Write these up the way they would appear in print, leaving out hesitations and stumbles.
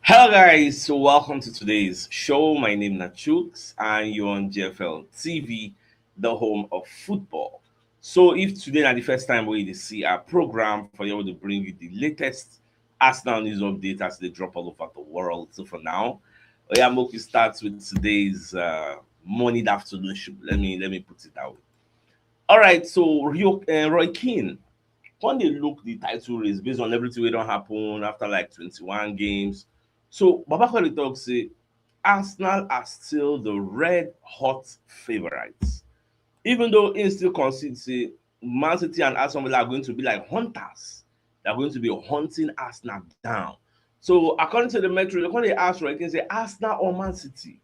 Hello guys, so welcome to today's show. My name is CHUKS and you're on GFL TV, the home of football. So if today is the first time we see our program for you to bring you the latest Arsenal news update as they drop all over the world. So for now, Oyamoku starts with today's morning afternoon show. Let me put it that way. All right, so Roy Keane, when they look the title race based on everything wey don happen after like 21 games. So Babakari talk say Arsenal are still the red hot favourites. Even though im still concede say Man City and Aston Villa are going to be like hunters. They are going to be hunting Arsenal down. So according to the Metro, they come dey ask Roy Keane say Arsenal or Man City,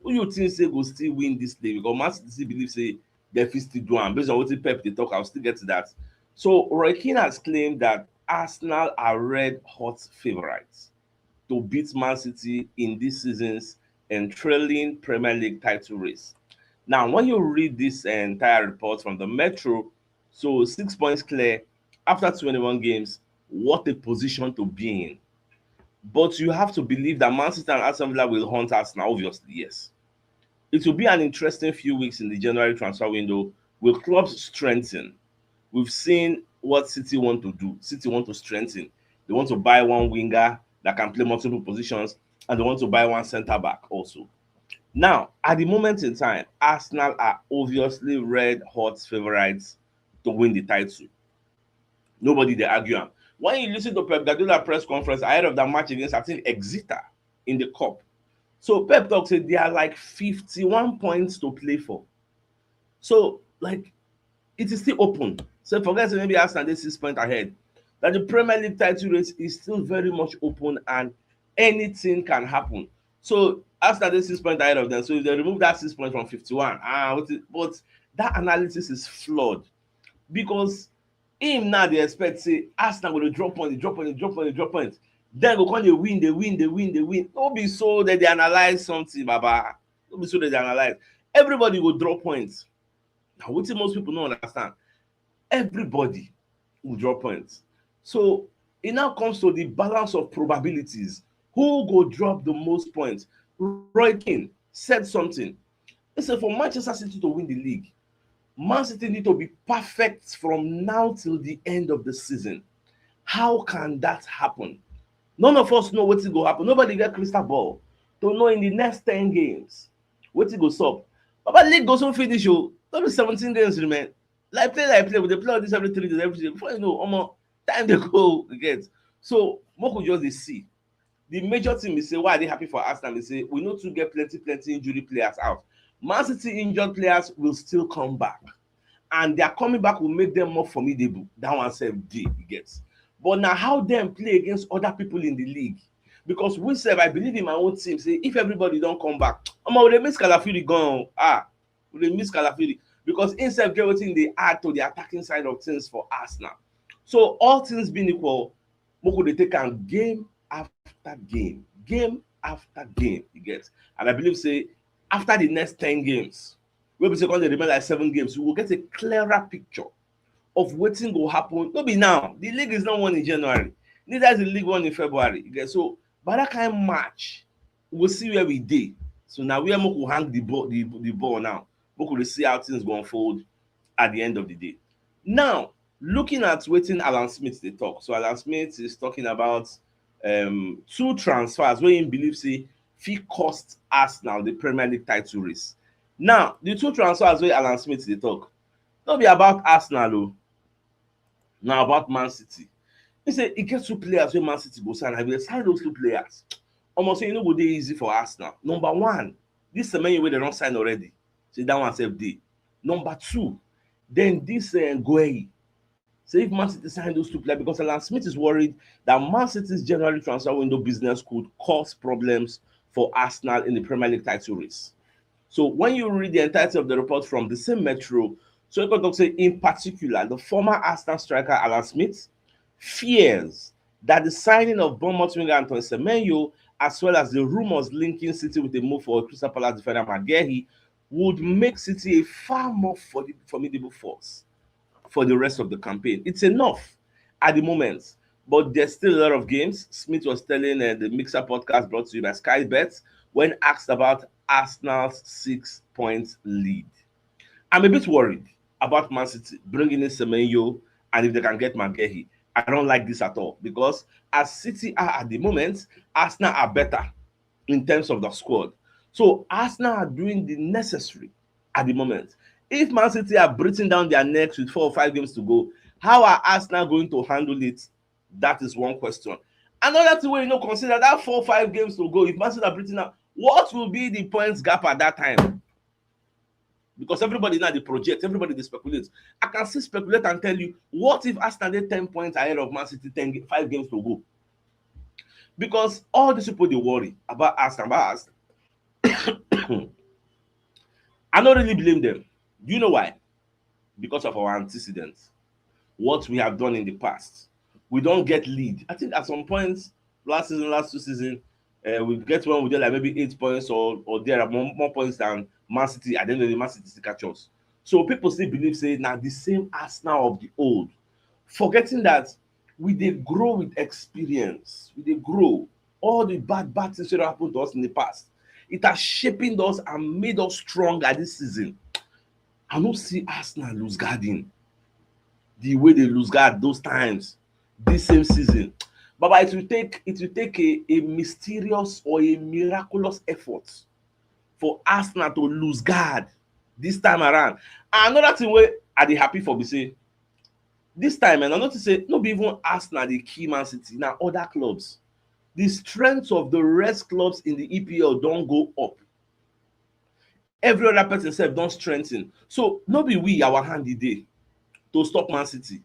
who you think say go still win this league? Because Man City still believe say dem fit still do am. Based on wetin Pep dey talk, I will still get to that. So Roy Keane has claimed that Arsenal are red hot favourites to beat Man City in this season's enthralling Premier League title race. Now, when you read this entire report from the Metro, so 6 points clear after 21 games, what a position to be in. But you have to believe that Man City and Aston Villa will hunt Arsenal, obviously, yes. It will be an interesting few weeks in the January transfer window. Will clubs strengthen? We've seen what City want to do. City want to strengthen. They want to buy one winger that can play multiple positions, and they want to buy one centre back also. Now, at the moment in time, Arsenal are obviously red hot favourites to win the title. Nobody they argue am. When you listen to Pep Guardiola press conference ahead of that match against I think Exeter in the cup, so Pep talk say there are like 51 points to play for. So like it is still open. So forget say maybe Arsenal dey 6 points ahead. That the Premier League title race is still very much open and anything can happen. So Arsenal dey 6 points ahead of them. So if they remove that 6 points from 51, but that analysis is flawed because him now dey expect say Arsenal go dey drop point, dey drop point, dey drop point, dey drop point. Then go come dey win, dey win, dey win, dey win. No be so that they analyze something, baba. No be so that they analyze. Everybody go drop points. Na wetin most people no understand. Everybody will drop points. So it now comes to the balance of probabilities. Who go drop the most points? Roy Keane said something. He said for Manchester City to win the league, Man City need to be perfect from now till the end of the season. How can that happen? None of us know wetin go happen. Nobody get crystal ball to know in the next 10 games wetin go sup. Baba league go soon finish o. No be 17 games remain. Like play, we dey play all this every 3 days, every day. Before you know, time dey go you get. So make we just dey see. The major thing be say why I dey happy for Arsenal be say we no too get plenty injury players out. Man City injured players will still come back, and their coming back will make them more formidable. That one sef dey you get. But na how dem play against other people in the league, because we sef I believe in my own team say if everybody don come back, we dey miss Calafiori gan o. We dey miss Calafiori because im sef get wetin dey add to the attacking side of things for Arsenal. So all things being equal, make we dey take am game after game after game you get. And I believe say after the next 10 games, wey be say come dey remain like 7 games, we go get a clearer picture of wetin go happen. No be now, the league is not won in January, neither is the league won in February you get. So by that kind match we go see where we dey. So na where make we hang the ball now, make we dey see how things go unfold at the end of the day. Now looking at wetin Alan Smith dey talk, so Alan Smith is talking about two transfers wey im believe say fit cost Arsenal the Premier League title race. Now the two transfers wey Alan Smith dey talk no be about Arsenal o, na about Man City. He say e get two players wey Man City go sign, and if dem sign those two players, say e no go dey easy for Arsenal. Number one, this Semenyo wey dem don sign already, say that one sef dey. Number two, then this Gueye. Say if Man City sign those two players, because Alan Smith is worried that Man City's January transfer window business could cause problems for Arsenal in the Premier League title race. So when you read the entirety of the report from the same Metro, so you can say in particular, the former Arsenal striker Alan Smith fears that the signing of Bournemouth winger Antoine Semenyo, as well as the rumours linking City with a move for Crystal Palace defender Maguire, would make City a far more formidable force for the rest of the campaign. It's enough at the moment but there's still a lot of games. Smith was telling the Mixer podcast brought to you by Sky Bets when asked about Arsenal's 6 points lead. I'm a bit worried about Man City bringing in Semenyo and if they can get Maguire. I don't like this at all because as City are at the moment, Arsenal are better in terms of the squad. So Arsenal are doing the necessary at the moment. If Man City are breathing down their necks with 4 or 5 games to go, how are Arsenal going to handle it? That is one question. Another thing wey consider that 4 or 5 games to go, if Man City are breathing down, what will be the points gap at that time? Because everybody now dey project, everybody dey speculate. I can still speculate and tell you, what if Arsenal dey 10 points ahead of Man City, 5 games to go? Because all these people dey worry about Arsenal. I no really blame them. Do you know why? Because of our antecedents, what we have done in the past. We don't get lead. I think at some point last 2 seasons, we get one we did like maybe 8 points or there are more points than Man City. At the end of the Man City still catch us. So people still believe say now the same Arsenal of the old, forgetting that we dey grow with experience. We dey grow. All the bad things that happened to us in the past, it has shaping us and made us stronger this season. I no see Arsenal lose guarding the way they lose guard those times this same season. But it will take a mysterious or a miraculous effort for Arsenal to lose guard this time around. And another thing wey I dey happy for be say this time, and I notice say no be even Arsenal dey kill Man City, na other clubs. The strength of the rest clubs in the EPL don go up. Every other person sef don strengthen. So no be we our hand e dey to stop Man City.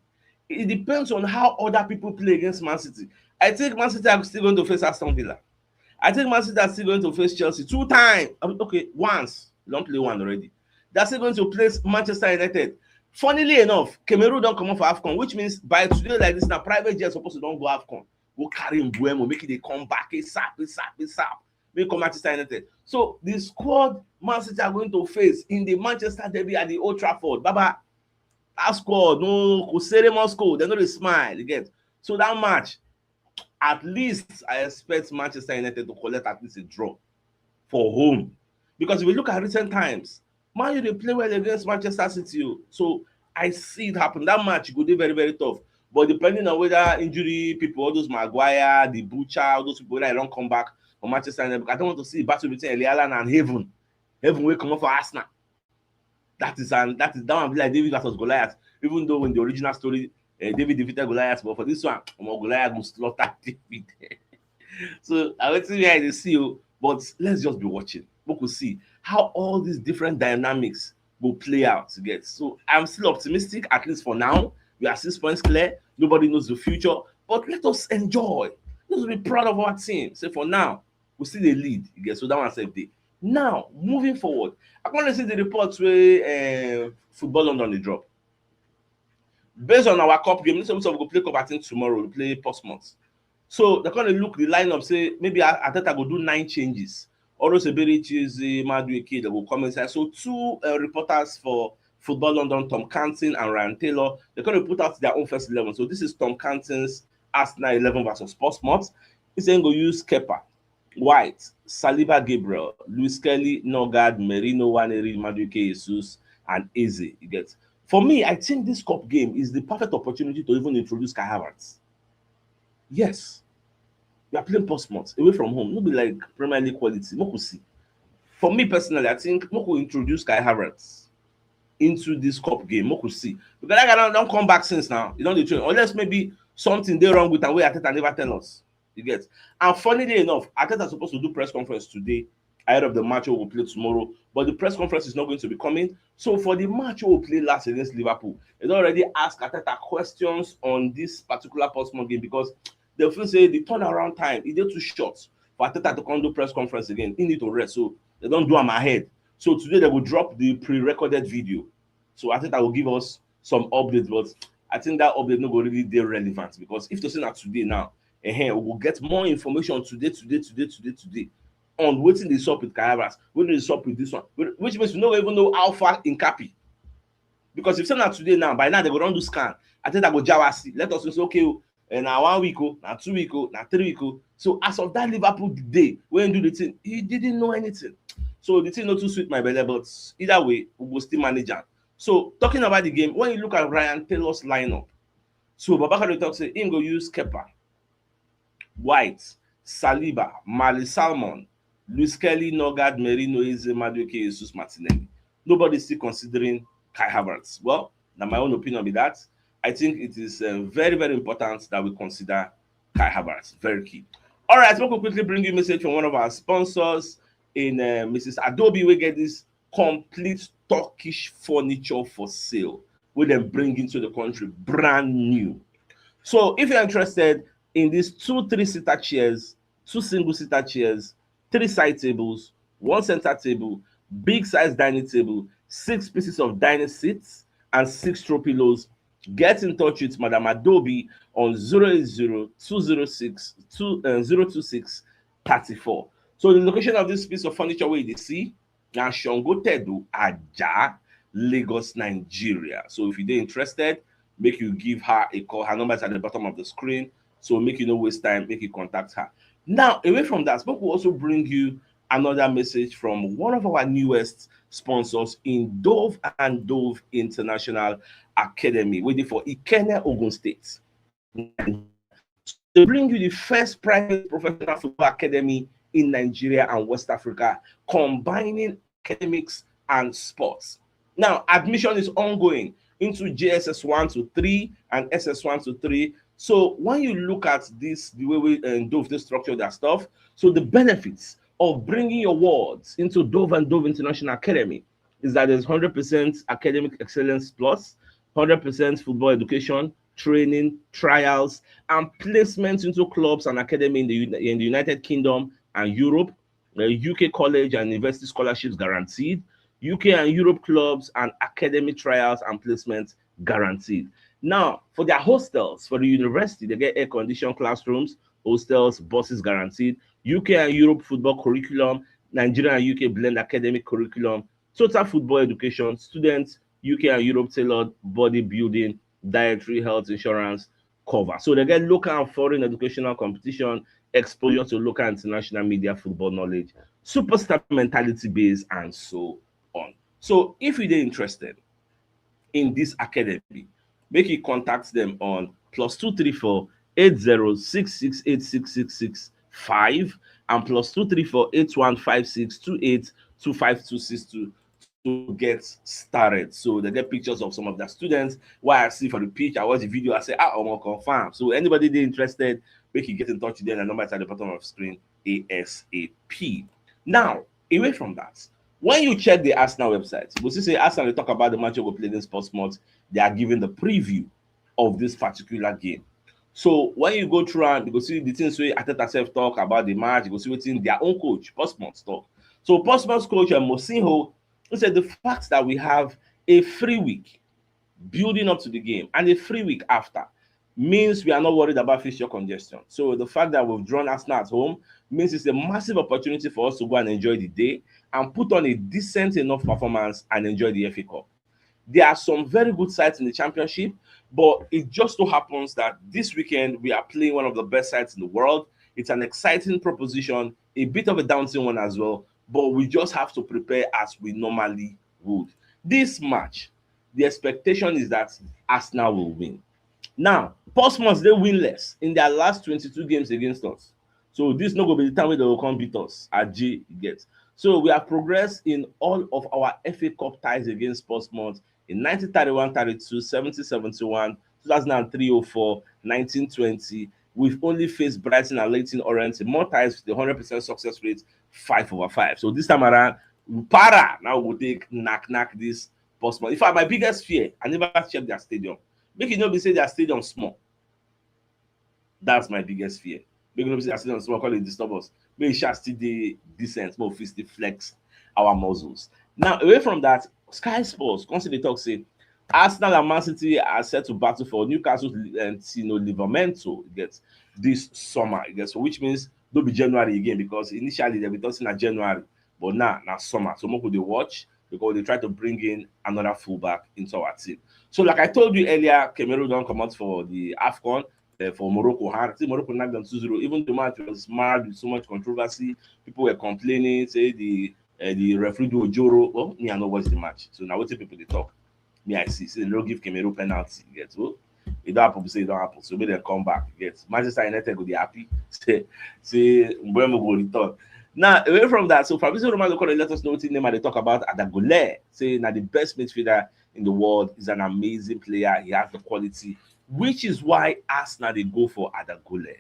It depends on how other people play against Man City. I think Man City are still going to face Aston Villa. I think Man City are still going to face Chelsea 2 times. Okay, once. They don't play one already. They're still going to play Manchester United. Funnily enough, Cameroon don't come off for AFCON, which means by today like this, now private jet supposed to don't go AFCON. Go carry Mbuemo, make it they come back, ASAP. Make come Manchester United. So the squad Man City are going to face in the Manchester derby at the Old Trafford. Baba, that squad, no ceremony score, they know they smile again. So that match, at least I expect Manchester United to collect at least a draw for home. Because if we look at recent times, Man U they play well against Manchester City. So I see it happen. That match go be very, very tough. But depending on whether injury people, all those Maguire, the Butcher, all those people that don't come back from Manchester United, I don't want to see a battle between Elialan and Heaven. Heaven will come up for Arsenal. That one be like David versus Goliath. Even though in the original story, David defeated Goliath, but for this one, Goliath will slaughter David. So I wait till I see you, but let's just be watching. We could see how all these different dynamics will play out together. So I'm still optimistic, at least for now. We are 6 points clear. Nobody knows the future, but let us enjoy. Let us be proud of our team. So for now, we see the lead. So that one said day. Now, moving forward, I'm going to see the reports where Football London they drop. Based on our cup game, we'll play cup I think tomorrow. We'll play Portsmouth. So they're going to look the lineup, say maybe Ateta go do 9 changes. Oros Ebere Chizzy, Madueke, they will come inside. So 2 reporters for Football London, Tom Canton and Ryan Taylor, they're going to put out their own first 11. So this is Tom Canton's Arsenal 11 versus Portsmouth. He's going to use Kepa, White, Saliba Gabriel, Luis Kelly, Nogard, Merino, Waneri, Madueke, Jesus, and Eze. You get. For me, I think this cup game is the perfect opportunity to even introduce Kai Havertz. Yes. We are playing Portsmouth away from home. No be like Premier League quality. Moku see. For me personally, I think Moku introduce Kai Havertz into this cup game. Moku see. Because that guy don't come back since now. You don't need to, unless maybe something they wrong with and way Ateta never tell us. You get. And funnily enough, Ateta is supposed to do press conference today ahead of the match we will play tomorrow. But the press conference is not going to be coming. So for the match we will play last against Liverpool, they already asked Ateta questions on this particular Portsmouth game because they feel say the turnaround time is too short for Ateta to come do press conference again. He need to rest, so they don't do them ahead. So today they will drop the pre-recorded video. So Ateta will give us some updates, but I think that update not going to really be relevant because if to say that today now, we will get more information today on waiting the swap with Kai Havertz, waiting the swap with this one, which means we don't even know how far in Capi. Because if say that today now, by now they go run do scan. I think that go Jawasi. Let us say okay. and now 1 week, now 2 week, now 3 week. So as of that Liverpool day when do the thing, he didn't know anything. So the thing not too sweet my belly, but either way, we will still manage am. So talking about the game, when you look at Ryan Taylor's lineup, so Babakar talk say him go use Kepa, White, Saliba, Mali Salmon, Luis Kelly, Nogard, Merino, Eze, Madueke, Jesus Martinelli. Nobody's still considering Kai Havertz. Well, now my own opinion be that I think it is very, very important that we consider Kai Havertz. Very key. All right, we will quickly bring you a message from one of our sponsors in Mrs. Adobe. We get this complete Turkish furniture for sale. We then bring into the country brand new. So if you're interested in these 2 3-seater chairs, 2 single-seater chairs, 3 side tables, 1 center table, big size dining table, 6 pieces of dining seats, and 6 throw pillows, get in touch with Madam Adobe on 080-206-026-34. So the location of this piece of furniture where you see na Shongo Tedu, Aja, Lagos, Nigeria. So if you're interested, make you give her a call. Her number is at the bottom of the screen. So make you no waste time, make you contact her. Now, away from that, Spoke will also bring you another message from one of our newest sponsors in Dove and Dove International Academy, waiting for Ikene, Ogun State. They bring you the first private professional football academy in Nigeria and West Africa, combining academics and sports. Now, admission is ongoing into JSS 1 to 3 and SS 1 to 3. So when you look at this, the way we Dove they structure their stuff, so the benefits of bringing your wards into Dove and Dove International Academy is that there's 100% academic excellence plus, 100% football education, training, trials, and placements into clubs and academy in the United Kingdom and Europe, UK college and university scholarships guaranteed, UK and Europe clubs and academic trials and placements guaranteed. Now, for their hostels, for the university, they get air-conditioned classrooms, hostels, buses guaranteed, UK and Europe football curriculum, Nigeria and UK blend academic curriculum, total football education, students, UK and Europe tailored bodybuilding, dietary health insurance cover. So they get local and foreign educational competition, exposure to local and international media football knowledge, superstar mentality base, and so on. So if you're interested in this academy, make you contact them on +234 8066866665 and +234 8156282526 to get started. So they get pictures of some of their students. Why I see for the pitch, I watch the video, I say, I'm gonna confirm. So anybody they interested, make you get in touch with them. The number is at the bottom of the screen, ASAP. Now, away from that, when you check the Arsenal website, you will see Arsenal they talk about the match we played in Portsmouth. They are giving the preview of this particular game. So when you go through and you go see the things where Ateta self talk about the match, you go see what's in their own coach, Portsmouth talk. So Portsmouth's coach Mosinho, he said the fact that we have a free week building up to the game and a free week after means we are not worried about fixture congestion. So the fact that we've drawn Arsenal at home means it's a massive opportunity for us to go and enjoy the day and put on a decent enough performance and enjoy the FA Cup. There are some very good sides in the championship, but it just so happens that this weekend we are playing one of the best sides in the world. It's an exciting proposition, a bit of a daunting one as well, but we just have to prepare as we normally would. This match, the expectation is that Arsenal will win. Now, Portsmouth, they winless in their last 22 games against us. So this not going to be the time where they will come beat us at G gets. So we have progressed in all of our FA Cup ties against Portsmouth in 1931-32, 70-71, 2003-04, 1920. We've only faced Brighton and Leyton Orient in more ties with the 100% success rate, 5/5. So this time around, now we'll take knock this Portsmouth. In fact, my biggest fear, I never checked their stadium. Make it not be say their stadium small. That's my biggest fear. Make it not be say their stadium small, call it disturb us. Make it shall still be decent, more to flex our muscles. Now, away from that, Sky Sports constantly talk say Arsenal and Man City are set to battle for Newcastle and Livermento gets this summer. So which means don't be January again because initially they'll be talking at January, but now summer. So more could they watch because they try to bring in another fullback into our team. So like I told you earlier, Cameroon don't come out for the AFCON. for Morocco. See, Morocco knocked them 2-0. Even the match was marred with so much controversy. People were complaining, say the referee do Ojoro. Well, me I know watch the match, so now what people they talk. Me I see, say they don't give Cameroon penalty. You get well, it don't happen. Say it don't happen. So maybe they come back. You get Manchester United go be happy. Say Mbembo go return. Now away from that, so Fabrizio Romano called let us know what name they talk about Adagole. Say now the best midfielder in the world is an amazing player. He has the quality, which is why Arsenal they go for Adagole.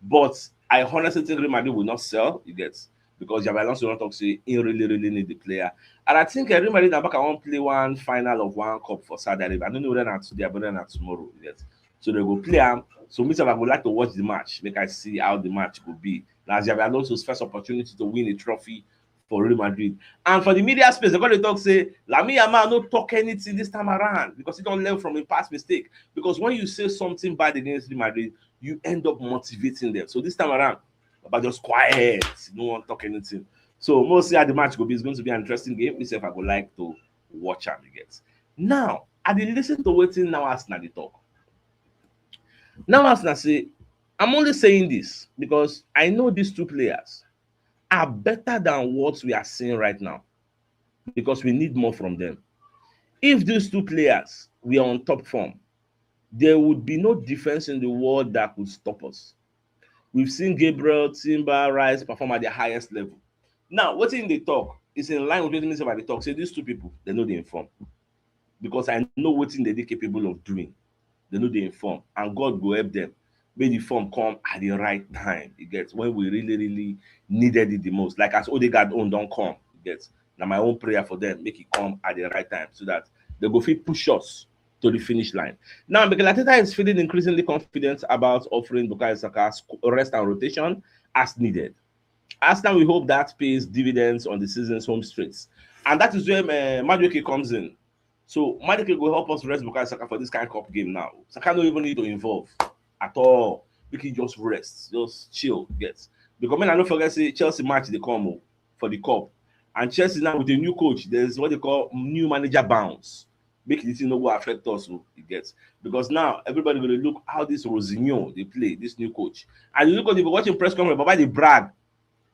But I honestly think Real Madrid will not sell. You get because Javi Alonso don't talk say he really need the player. And I think Real Madrid are back. I want play one final of one cup for Saudi Arabia. I don't know whether not today, but then not tomorrow. Yes. So they go play them. So me, I would like to watch the match. Make I see how the match could be. Now Javi Alonso's first opportunity to win a trophy for Real Madrid. And for the media space, they're going to talk say Lamine Yamal no talk anything this time around because he don't learn from his past mistake. Because when you say something bad against Real Madrid, you end up motivating them. So this time around, but just quiet, no one talk anything. So mostly at the match go be it's going to be an interesting game. Myself, I would like to watch and get. Now, I did listen to waiting now Arsenal the talk. Now Arsenal say, I'm only saying this because I know these two players are better than what we are seeing right now because we need more from them. If these two players were on top form, there would be no defense in the world that could stop us. We've seen Gabriel, Timber, Rice perform at their highest level. Now, what's in the talk is in line with what means about the talk. Say these two people, they know they inform. Because I know what they're capable of doing. They know they inform. And God will help them. May the form come at the right time. It gets when we really needed it the most. Like as Odegaard own don't come. It gets now my own prayer for them, make it come at the right time so that they go fit push us to the finish line. Now, Mikel Arteta is feeling increasingly confident about offering Bukayo Saka rest and rotation as needed. Arsenal, we hope that pays dividends on the season's home streets. And that is where Madueke comes in. So Madueke will help us rest Bukayo Saka for this kind of cup game now. Saka don't even need to involve at all. We can just rest, just chill, get. Because when I don't forget, say Chelsea match they come for the cup. And Chelsea now with a new coach, there's what they call new manager bounce. Make this no go affect us, it gets because now everybody gonna look how this Rosinho they play, this new coach. And you look at the watching press conference, but by the brag,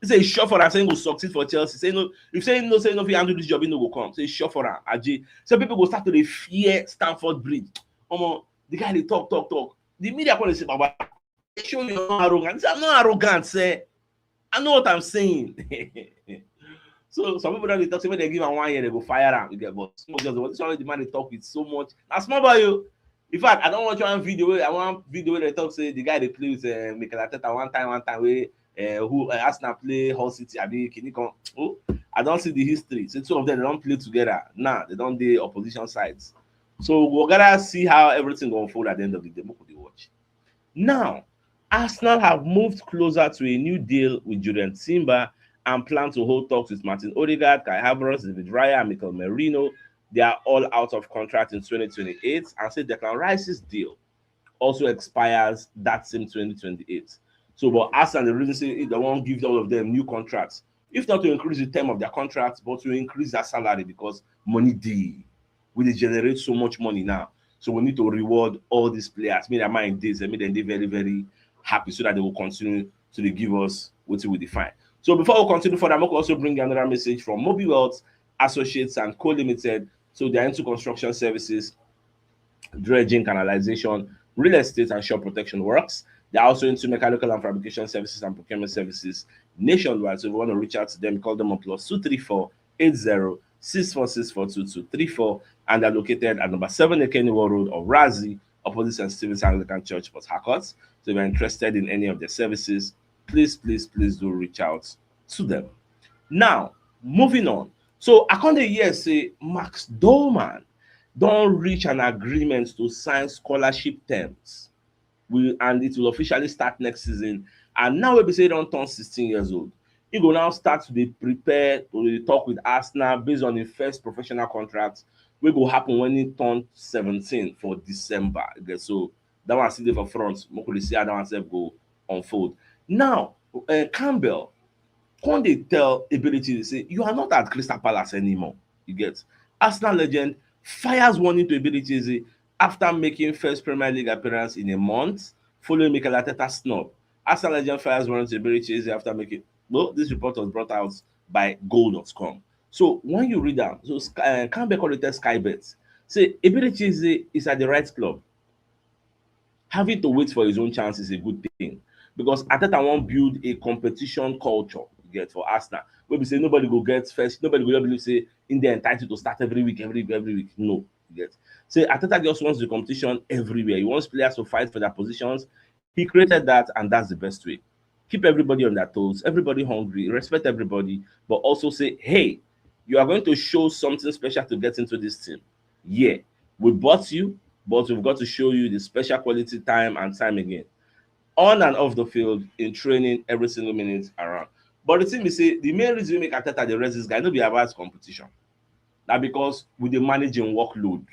he say sure for him saying go succeed for Chelsea. Say no, if saying no, if he handle this job, he no go come. Say sure for him. Aj. So people go start to fear Stamford Bridge. The guy they talk. The media gonna say, Baba, show you not arrogant. Say, I'm not arrogant, say. I know what I'm saying. So some people don't talk. When they give him 1 year, they go fire him. You get but this one the man they talk with so much. Now small boy you. In fact, I don't want one video. I want video where they talk say the guy they play with Mikel Arteta one time where who Arsenal play Hull City. I mean, can you come? Oh, I don't see the history. So two of them they don't play together. Nah, they don't do opposition sides. So we're gonna see how everything will unfold at the end of the day. What could you watch? Now, Arsenal have moved closer to a new deal with Julian Timber and plan to hold talks with Martin Odegaard, Kai Havertz, David Raya, and Mikel Merino. They are all out of contract in 2028 and say Declan Rice's deal also expires that same 2028. So, but Arsenal, the reason say they won't give all of them new contracts, if not to increase the term of their contracts, but to increase their salary because money deal. We generate so much money now. So we need to reward all these players. Make their mind days and make them very happy so that they will continue to give us what we define. So before we continue further, I'm going to also bring another message from Moby Wealth Associates and Co Limited. So they're into construction services, dredging, canalization, real estate, and shore protection works. They're also into mechanical and fabrication services and procurement services nationwide. So if you want to reach out to them, call them on +234 80 64642234, and they're located at number 7 Ekeniwo Road of Razi, opposite St. Stephen's Anglican Church, Port Harcourt. So if you're interested in any of their services, please do reach out to them. Now, moving on. So, according to year say Max Dolman don't reach an agreement to sign scholarship terms. And it will officially start next season. And now we say don't turn 16 years old. He will now start to prepare to talk with Arsenal based on the first professional contract, which will happen when he turns 17 for December. Okay, so that one see there for front. We could see how that one go unfold. Now, Campbell, when they tell Ability, they say, you are not at Crystal Palace anymore. You get Arsenal legend fires warning to Ability after making first Premier League appearance in a month following Mikel Arteta snub. Arsenal legend fires Warren Eberechi after making. Well, this report was brought out by Goal.com. So when you read that, so Campbell corrected Sky Bet. Say Eberechi is at the right club. Having to wait for his own chance is a good thing because Arteta wan build a competition culture you get for Arsenal wey be say nobody go get first, nobody go just believe say im dey entitled to start every week, every week, every week. No, you get. Say Arteta just wants the competition everywhere. He wants players to fight for their positions. He created that, and that's the best way. Keep everybody on their toes, everybody hungry, respect everybody, but also say, hey, you are going to show something special to get into this team. Yeah, we bought you, but we've got to show you the special quality time and time again. On and off the field, in training, every single minute around. But the thing is, say the main reason we make Ateta the rest this guy no be about competition. Na because we dey manage im workload.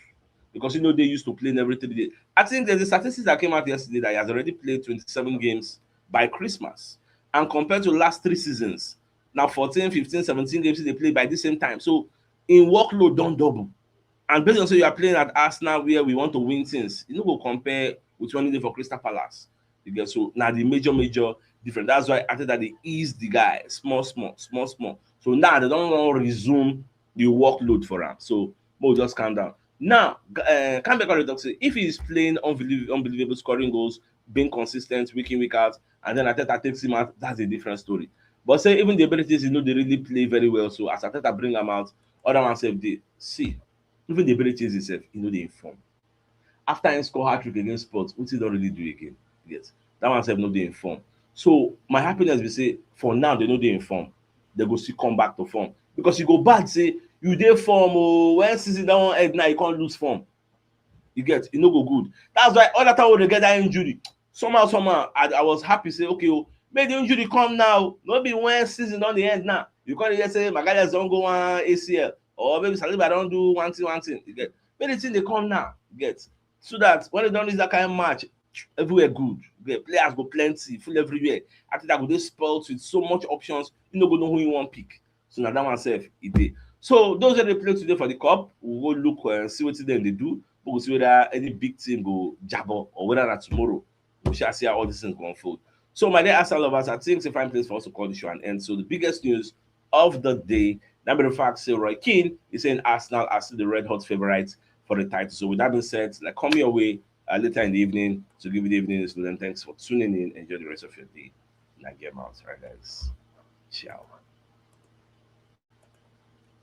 Because they used to playing every 3 days. I think there's a statistics that came out yesterday that he has already played 27 games by Christmas. And compared to last 3 seasons, now 14, 15, 17 games they play by the same time. So in workload don't double. And based on say you are playing at Arsenal where we want to win things, you no go compare with when you dey for Crystal Palace. You get so now the major difference. That's why after that they ease the guy small. So now they don't want to resume the workload for him. So Mo just calm down. Now, Campbell talk say if he is playing unbelievable scoring goals, being consistent week in week out, and then Ateta takes him out, that's a different story. But say even the abilities, they really play very well. So as Ateta bring them out, other ones say they see even the abilities itself, they inform. After him score hat-trick against Spurs, which he don't really do again. Yes, that one sef no dey inform. So my happiness be say for now they no dey inform. They go still come back to form because e go bad say you dey form when season don wan end now you can't lose form. You get e no go good. That's why all that time wey dey get that injury somehow I was happy say okay make the injury come now, no be when season don dey end now. You come hear say Magalhaes don go one ACL or maybe Saliba don do one thing. You get make the thing dey come now. You get so that when they don reach that kind of match everywhere good. You get players go plenty full everywhere. After that go dey spoilt with so much options you no go know who you wan pick. So na that one sef e dey. So those wey dey play today for the cup, we go look see wetin dem dey do. We go see whether any big team go jabo or whether na tomorrow we shall see how all these things go unfold. So my dear Arsenal lovers, I think it's a fine place for us to call the show and end. So the biggest news of the day, that be the fact say Roy Keane is saying Arsenal are still the red hot favourites for the title. So with that being said, like come your way later in the evening to give you the evening news. Then thanks for tuning in. Enjoy the rest of your day. Now get out, right guys. Ciao.